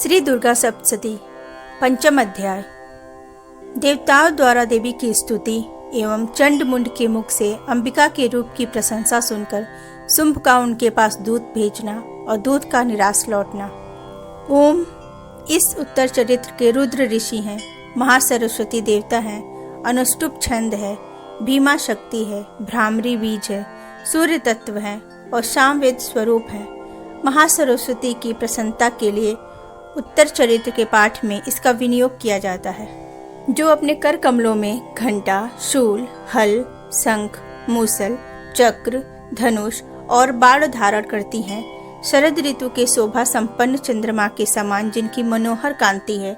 श्री दुर्गा सप्तशती पंचम अध्याय। देवताओं द्वारा देवी की स्तुति एवं चंड मुंड के मुख से अंबिका के रूप की प्रशंसा सुनकर शुंभ का उनके पास दूत भेजना और दूत का निराश लौटना। ओम इस उत्तर चरित्र के रुद्र ऋषि हैं, महासरस्वती देवता हैं, अनुष्टुप छंद है, भीमा शक्ति है, भ्रामरी बीज है, सूर्य तत्व है और सामवेद स्वरूप है। महासरस्वती की प्रसन्नता के लिए उत्तर चरित्र के पाठ में इसका विनियोग किया जाता है। जो अपने कर कमलों में घंटा, शूल, हल, शंख, मूसल, चक्र, धनुष और बाण धारण करती हैं, शरद ऋतु के शोभा संपन्न चंद्रमा के समान जिनकी मनोहर कांति है,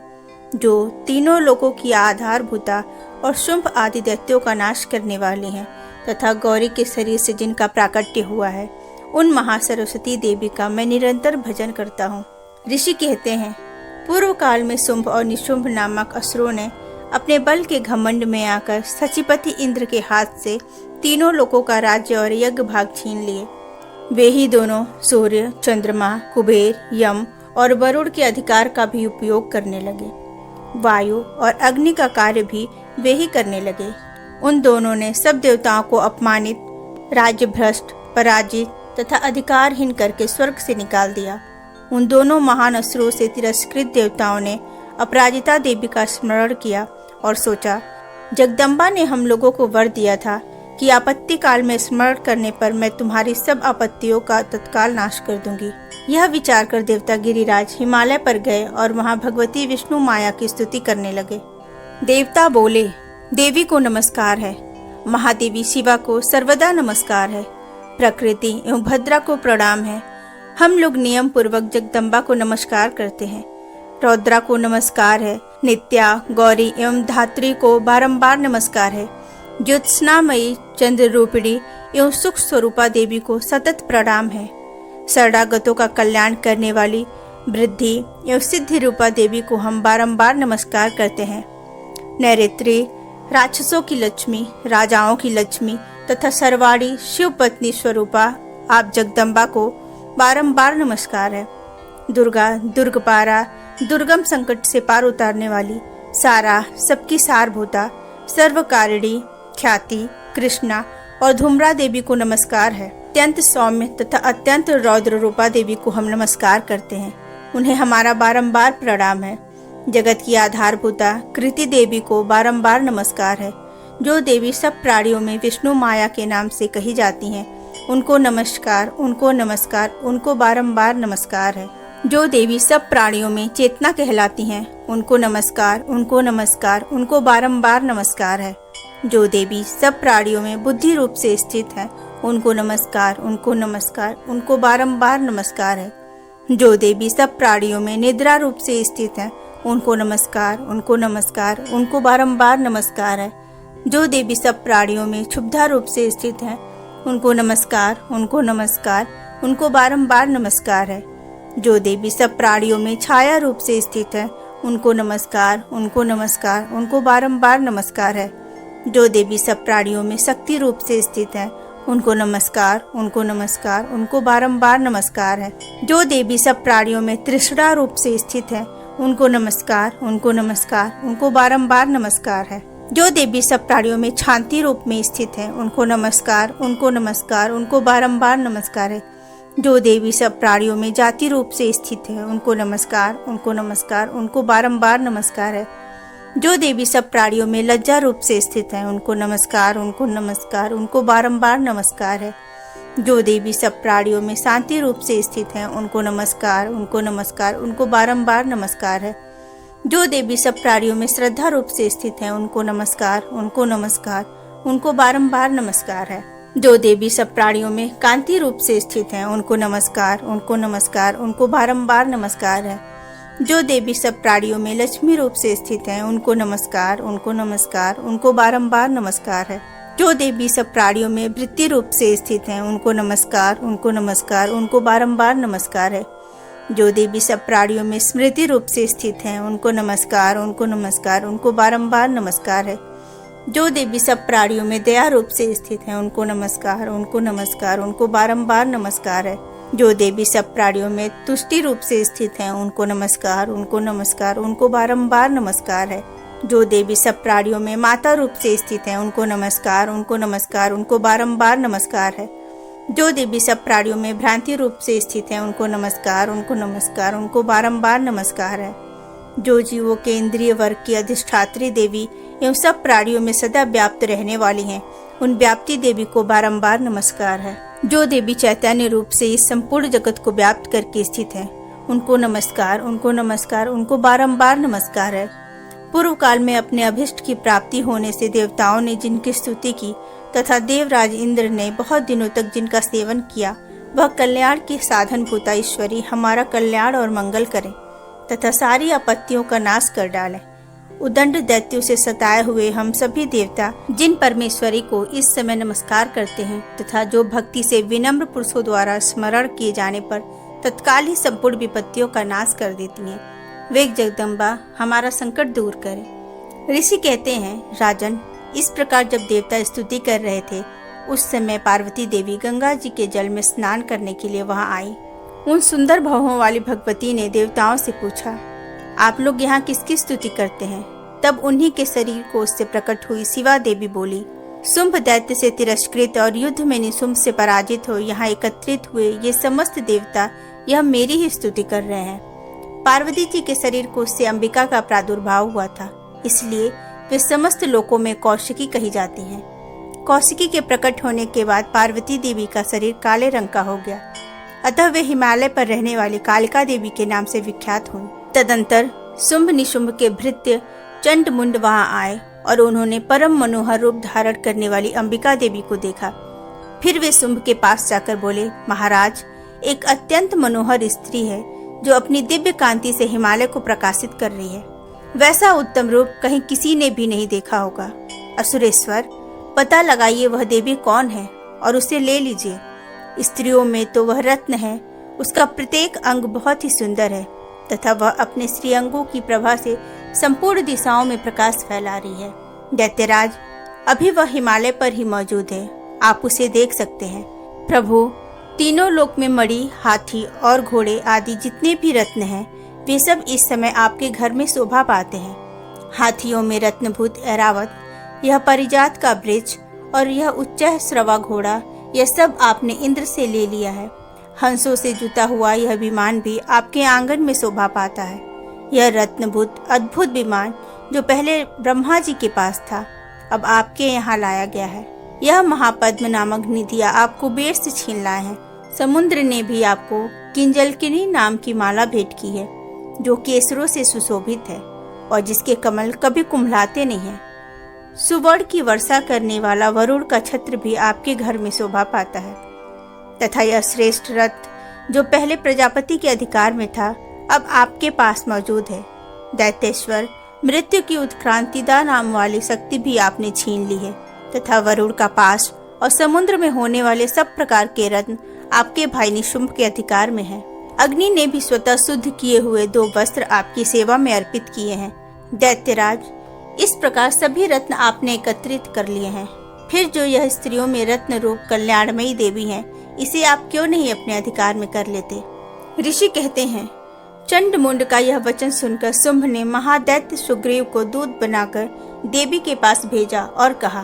जो तीनों लोकों की आधारभूता और शुंभ आदि दैत्यों का नाश करने वाली हैं, तथा गौरी के शरीर से जिनका प्राकट्य हुआ है, उन महासरस्वती देवी का मैं निरंतर भजन करता हूँ। ऋषि कहते हैं, पूर्व काल में शुंभ और निशुंभ नामक असुरों ने अपने बल के घमंड में आकर सचिपति इंद्र के हाथ से तीनों लोकों का राज्य और यज्ञ भाग छीन लिए। वे ही दोनों सूर्य, चंद्रमा, कुबेर, यम और वरुण के अधिकार का भी उपयोग करने लगे। वायु और अग्नि का कार्य भी वे ही करने लगे। उन दोनों ने सब देवताओं को अपमानित, राज्य भ्रष्ट, पराजित तथा अधिकारहीन करके स्वर्ग से निकाल दिया। उन दोनों महान असुरों से तिरस्कृत देवताओं ने अपराजिता देवी का स्मरण किया और सोचा, जगदम्बा ने हम लोगों को वर दिया था कि आपत्ति काल में स्मरण करने पर मैं तुम्हारी सब आपत्तियों का तत्काल नाश कर दूंगी। यह विचार कर देवता गिरिराज हिमालय पर गए और वहां भगवती विष्णु माया की स्तुति करने लगे। देवता बोले, देवी को नमस्कार है, महादेवी शिवा को सर्वदा नमस्कार है, प्रकृति एवं भद्रा को प्रणाम है। हम लोग नियम पूर्वक जगदम्बा को नमस्कार करते हैं। रौद्रा को नमस्कार है, नित्या, गौरी एवं धात्री को बारंबार नमस्कार है। ज्योत्स्नामयी, चंद्र रूपिणी एवं सुख स्वरूपा देवी को सतत प्रणाम है। शरणागतों का कल्याण करने वाली वृद्धि एवं सिद्धि रूपा देवी को हम बारंबार नमस्कार करते हैं। नैरेत्री, राक्षसों की लक्ष्मी, राजाओं की लक्ष्मी तथा सर्वाणी शिव पत्नी स्वरूपा आप जगदम्बा को बारंबार नमस्कार है। दुर्गा, दुर्गपारा, दुर्गम संकट से पार उतारने वाली, सारा, सबकी सारभूता, सर्वकारिणी, ख्याति, कृष्णा और धूम्रा देवी को नमस्कार है। अत्यंत सौम्य तथा अत्यंत रौद्र रूपा देवी को हम नमस्कार करते हैं। उन्हें हमारा बारंबार प्रणाम है। जगत की आधारभूता कृति देवी को बारंबार नमस्कार है। जो देवी सब प्राणियों में विष्णु माया के नाम से कही जाती हैं, उनको नमस्कार, उनको नमस्कार, उनको बारंबार नमस्कार है। जो देवी सब प्राणियों में चेतना कहलाती हैं, उनको नमस्कार, उनको नमस्कार, उनको बारंबार नमस्कार है। जो देवी सब प्राणियों में बुद्धि रूप से स्थित है, उनको नमस्कार, उनको नमस्कार, उनको बारंबार नमस्कार है। जो देवी सब प्राणियों में निद्रा रूप से स्थित है, उनको नमस्कार, उनको नमस्कार, उनको बारंबार नमस्कार है। जो देवी सब प्राणियों में क्षुब्धा रूप से स्थित है, उनको नमस्कार, उनको नमस्कार, उनको बारंबार नमस्कार है। जो देवी सब प्राणियों में छाया रूप से स्थित है, उनको नमस्कार, उनको नमस्कार, उनको बारंबार नमस्कार है। जो देवी सब प्राणियों में शक्ति रूप से स्थित है, उनको नमस्कार, उनको नमस्कार, उनको बारंबार नमस्कार है। जो देवी सब प्राणियों में तृष्णा रूप से स्थित है, उनको नमस्कार, उनको नमस्कार, उनको बारंबार नमस्कार है। जो देवी सब प्राणियों में शांति रूप में स्थित है, उनको नमस्कार, उनको नमस्कार, उनको बारंबार नमस्कार है। जो देवी सब प्राणियों में जाति रूप से स्थित है, उनको नमस्कार, उनको नमस्कार, उनको बारंबार नमस्कार है। जो देवी सब प्राणियों में लज्जा रूप से स्थित है, उनको नमस्कार, उनको नमस्कार, उनको बारंबार नमस्कार है। जो देवी सब प्राणियों में शांति रूप से स्थित है, उनको नमस्कार, उनको नमस्कार, उनको बारंबार नमस्कार है। जो देवी सब प्राणियों में श्रद्धा रूप से स्थित है, उनको नमस्कार, उनको नमस्कार, उनको बारंबार नमस्कार है। जो देवी सब प्राणियों में कांति रूप से स्थित है, उनको नमस्कार, उनको नमस्कार, उनको बारंबार नमस्कार है। जो देवी सब प्राणियों में लक्ष्मी रूप से स्थित है, उनको नमस्कार, उनको नमस्कार, उनको बारंबार नमस्कार है। जो देवी सब प्राणियों में वृत्ति रूप से स्थित है, उनको नमस्कार, उनको नमस्कार, उनको बारंबार नमस्कार है। जो देवी सब प्राणियों में स्मृति रूप से स्थित हैं, उनको नमस्कार, उनको नमस्कार, उनको बारंबार नमस्कार है। जो देवी सब प्राणियों में दया रूप से स्थित हैं, उनको नमस्कार, उनको नमस्कार, उनको बारंबार नमस्कार है। जो देवी सब प्राणियों में तुष्टि रूप से स्थित हैं, उनको नमस्कार, उनको नमस्कार, उनको बारंबार नमस्कार है। जो देवी सब प्राणियों में माता रूप से स्थित हैं, उनको नमस्कार, उनको नमस्कार, उनको बारंबार नमस्कार है। जो देवी सब प्राणियों में भ्रांति रूप से स्थित हैं, उनको नमस्कार, उनको नमस्कार, उनको बारंबार नमस्कार है। जो जीवों के इंद्रिय वर्ग की अधिष्ठात्री देवी एवं सब प्राणियों में सदा व्याप्त रहने वाली हैं, उन व्याप्ति देवी को बारंबार नमस्कार है। जो देवी चैतन्य रूप से इस संपूर्ण जगत को व्याप्त करके स्थित है, उनको नमस्कार, उनको नमस्कार, उनको बारंबार नमस्कार है। पूर्व काल में अपने अभिष्ट की प्राप्ति होने से देवताओं ने जिनकी स्तुति की तथा देवराज इंद्र ने बहुत दिनों तक जिनका सेवन किया, वह कल्याण की साधन भूता ईश्वरी हमारा कल्याण और मंगल करें तथा सारी आपत्तियों का नाश कर डालें। उदंड दैत्यों से सताए हुए हम सभी देवता जिन परमेश्वरी को इस समय नमस्कार करते हैं तथा जो भक्ति से विनम्र पुरुषों द्वारा स्मरण किए जाने पर तत्काल ही संपूर्ण विपत्तियों का नाश कर देती हैं, वे जगदम्बा हमारा संकट दूर करें। ऋषि कहते हैं, राजन, इस प्रकार जब देवता स्तुति कर रहे थे, उस समय पार्वती देवी गंगा जी के जल में स्नान करने के लिए वहां आई। उन सुंदर भावों वाली भगवती ने देवताओं से पूछा, आप लोग यहाँ किसकी स्तुति करते हैं? तब उन्हीं के शरीर को उससे प्रकट हुई शिवा देवी बोली, शुंभ दैत्य से तिरस्कृत और युद्ध में निशुंभ से पराजित हो यहाँ एकत्रित हुए ये समस्त देवता यह मेरी ही स्तुति कर रहे हैं। पार्वती जी के शरीर को उससे अंबिका का प्रादुर्भाव हुआ था, इसलिए वे समस्त लोकों में कौशिकी कही जाती हैं। कौशिकी के प्रकट होने के बाद पार्वती देवी का शरीर काले रंग का हो गया, अतः वे हिमालय पर रहने वाली कालिका देवी के नाम से विख्यात हुई। तदंतर शुंभ निशुंभ के भृत्य चंड मुंड वहां आए और उन्होंने परम मनोहर रूप धारण करने वाली अंबिका देवी को देखा। फिर वे शुंभ के पास जाकर बोले, महाराज, एक अत्यंत मनोहर स्त्री है जो अपनी दिव्य कांति से हिमालय को प्रकाशित कर रही है। वैसा उत्तम रूप कहीं किसी ने भी नहीं देखा होगा। असुरेश्वर, पता लगाइए वह देवी कौन है और उसे ले लीजिए। स्त्रियों में तो वह रत्न है, उसका प्रत्येक अंग बहुत ही सुंदर है तथा वह अपने श्रीअंगों की प्रभा से संपूर्ण दिशाओं में प्रकाश फैला रही है। दैत्यराज, अभी वह हिमालय पर ही मौजूद है, आप उसे देख सकते हैं। प्रभु, तीनों लोक में मणि, हाथी और घोड़े आदि जितने भी रत्न हैं, वे सब इस समय आपके घर में शोभा पाते हैं। हाथियों में रत्नभूत ऐरावत, यह परिजात का वृक्ष और यह उच्च श्रवा घोड़ा, यह सब आपने इंद्र से ले लिया है। हंसों से जुता हुआ यह विमान भी आपके आंगन में शोभा पाता है। यह रत्नभूत अद्भुत विमान जो पहले ब्रह्मा जी के पास था, अब आपके यहाँ लाया गया है। यह महापद्म नामक निधिया आप कुबेर से छीन लाए हैं। समुद्र ने भी आपको किंजलकिनी नाम की माला भेंट की है, जो केसरों से सुशोभित है और जिसके कमल कभी कुम्हलाते नहीं है। सुवर्ण की वर्षा करने वाला वरुण का छत्र भी आपके घर में शोभा पाता है तथा यह श्रेष्ठ रथ जो पहले प्रजापति के अधिकार में था, अब आपके पास मौजूद है। दैत्येश्वर, मृत्यु की उत्क्रांतिदा नाम वाली शक्ति भी आपने छीन ली है तथा वरुण का पाश और समुद्र में होने वाले सब प्रकार के रत्न आपके भाई निशुंभ के अधिकार में है। अग्नि ने भी स्वतः शुद्ध किए हुए 2 वस्त्र आपकी सेवा में अर्पित किए हैं। दैत्यराज, इस प्रकार सभी रत्न आपने एकत्रित कर लिए हैं। फिर जो यह स्त्रियों में रत्न रूप कल्याणमयी देवी है, इसे आप क्यों नहीं अपने अधिकार में कर लेते? ऋषि कहते हैं, चंड मुंड का यह वचन सुनकर शुंभ ने महादैत्य सुग्रीव को दूत बनाकर देवी के पास भेजा और कहा,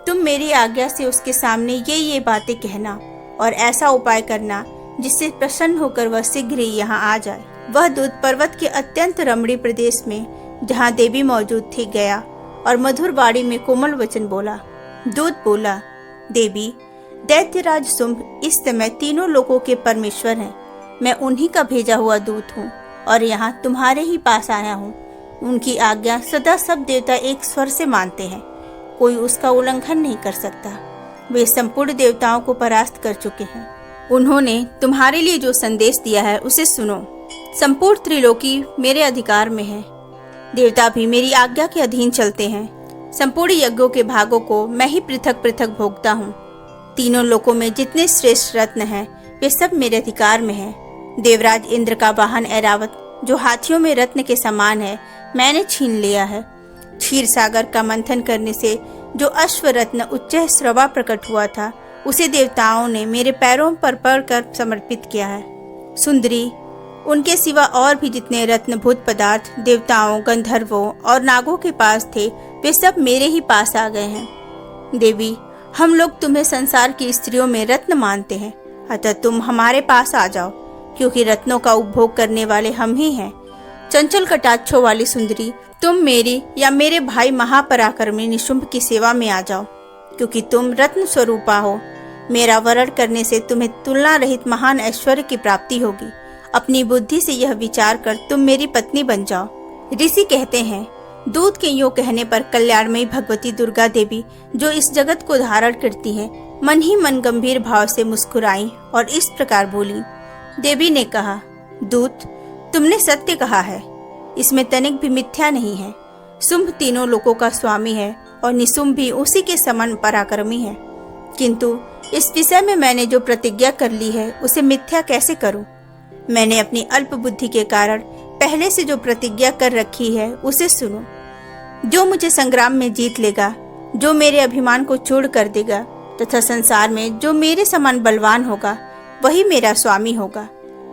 तुम मेरी आज्ञा से उसके सामने ये बातें कहना और ऐसा उपाय करना जिससे प्रसन्न होकर वह शीघ्र ही यहाँ आ जाए। वह दूत पर्वत के अत्यंत रमणीय प्रदेश में जहाँ देवी मौजूद थी गया और मधुर वाणी में कोमल वचन बोला। दूत बोला, देवी, दैत्यराज शुंभ इस समय तीनों लोकों के परमेश्वर हैं। मैं उन्हीं का भेजा हुआ दूत हूँ और यहाँ तुम्हारे ही पास आया हूँ। उनकी आज्ञा सदा सब देवता एक स्वर से मानते हैं, कोई उसका उल्लंघन नहीं कर सकता। वे संपूर्ण देवताओं को परास्त कर चुके हैं। उन्होंने तुम्हारे लिए जो संदेश दिया है उसे सुनो। संपूर्ण त्रिलोकी मेरे अधिकार में है, देवता भी मेरी आज्ञा के अधीन चलते हैं। संपूर्ण यज्ञों के भागों को मैं ही पृथक पृथक भोगता हूँ। तीनों लोकों में जितने श्रेष्ठ रत्न हैं, वे सब मेरे अधिकार में हैं। देवराज इंद्र का वाहन ऐरावत, जो हाथियों में रत्न के समान है, मैंने छीन लिया है। क्षीर सागर का मंथन करने से जो अश्व रत्न उच्च श्रवा प्रकट हुआ था, उसे देवताओं ने मेरे पैरों पर पड़कर समर्पित किया है। सुंदरी, उनके सिवा और भी जितने रत्नभूत पदार्थ देवताओं, गंधर्वों और नागों के पास थे, वे सब मेरे ही पास आ गए हैं। देवी, हम लोग तुम्हें संसार की स्त्रियों में रत्न मानते हैं, अतः तुम हमारे पास आ जाओ, क्योंकि रत्नों का उपभोग करने वाले हम ही हैं। चंचल कटाक्षों वाली सुंदरी, तुम मेरी या मेरे भाई महापराक्रमी निशुंभ की सेवा में आ जाओ, क्योंकि तुम रत्न स्वरूपा हो। मेरा वरण करने से तुम्हें तुलना रहित महान ऐश्वर्य की प्राप्ति होगी। अपनी बुद्धि से यह विचार कर तुम मेरी पत्नी बन जाओ। ऋषि कहते हैं, दूत के यूं कहने पर कल्याणमयी भगवती दुर्गा देवी, जो इस जगत को धारण करती है, मन ही मन गंभीर भाव से मुस्कुराई और इस प्रकार बोली। देवी ने कहा, दूत, तुमने सत्य कहा है, इसमें तनिक भी मिथ्या नहीं है। शुंभ तीनों लोकों का स्वामी है और निशुंभ भी उसी के समान पराक्रमी है, किंतु इस विषय में मैंने जो प्रतिज्ञा कर ली है उसे मिथ्या कैसे करूं? मैंने अपनी अल्प बुद्धि के कारण पहले से जो प्रतिज्ञा कर रखी है उसे सुनो। जो मुझे संग्राम में जीत लेगा, जो मेरे अभिमान को चूर कर देगा तथा संसार में जो मेरे समान बलवान होगा, वही मेरा स्वामी होगा।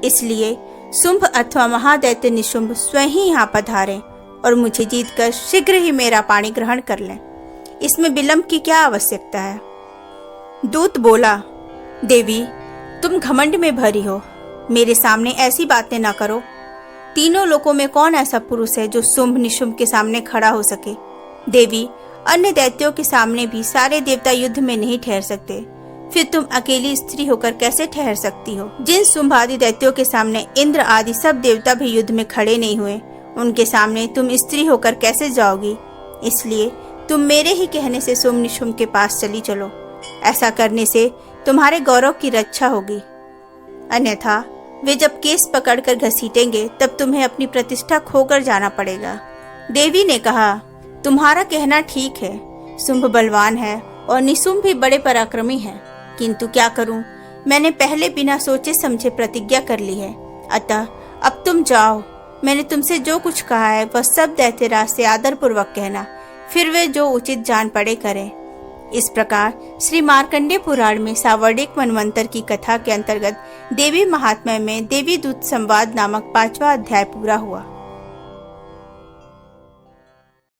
इसलिए शुंभ अथवा महादैत्य निशुंभ स्वयं ही यहाँ पधारें और मुझे जीतकर शीघ्र ही मेरा पाणी ग्रहण कर लें। इसमें विलंब की क्या आवश्यकता है? दूत बोला, देवी, तुम घमंड में भरी हो, मेरे सामने ऐसी बातें न करो। तीनों लोकों में कौन ऐसा पुरुष है जो शुंभ निशुंभ के सामने खड़ा हो सके? देवी, अन्य दैत्यों के सामने भी सारे देवता युद्ध में नहीं ठहर सकते, फिर तुम अकेली स्त्री होकर कैसे ठहर सकती हो? जिन शुंभ आदि दैत्यों के सामने इंद्र आदि सब देवता भी युद्ध में खड़े नहीं हुए, उनके सामने तुम स्त्री होकर कैसे जाओगी? इसलिए तुम मेरे ही कहने से शुंभ निशुंभ के पास चली चलो। ऐसा करने से तुम्हारे गौरव की रक्षा होगी, अन्यथा वे जब केस पकड़कर घसीटेंगे तब तुम्हें अपनी प्रतिष्ठा खोकर जाना पड़ेगा। देवी ने कहा, तुम्हारा कहना ठीक है, शुंभ बलवान है और निशुंभ भी बड़े पराक्रमी हैं, किंतु क्या करूं, मैंने पहले बिना सोचे समझे प्रतिज्ञा कर ली है। अतः अब तुम जाओ, मैंने तुमसे जो कुछ कहा है वह सब दैत्यराज से आदर पूर्वक कहना, फिर वे जो उचित जान पड़े करें। इस प्रकार श्री मार्कंडेय पुराण में सावर्णिक मनवंतर की कथा के अंतर्गत देवी महात्म्य में देवी दूत संवाद नामक 5वां अध्याय पूरा हुआ।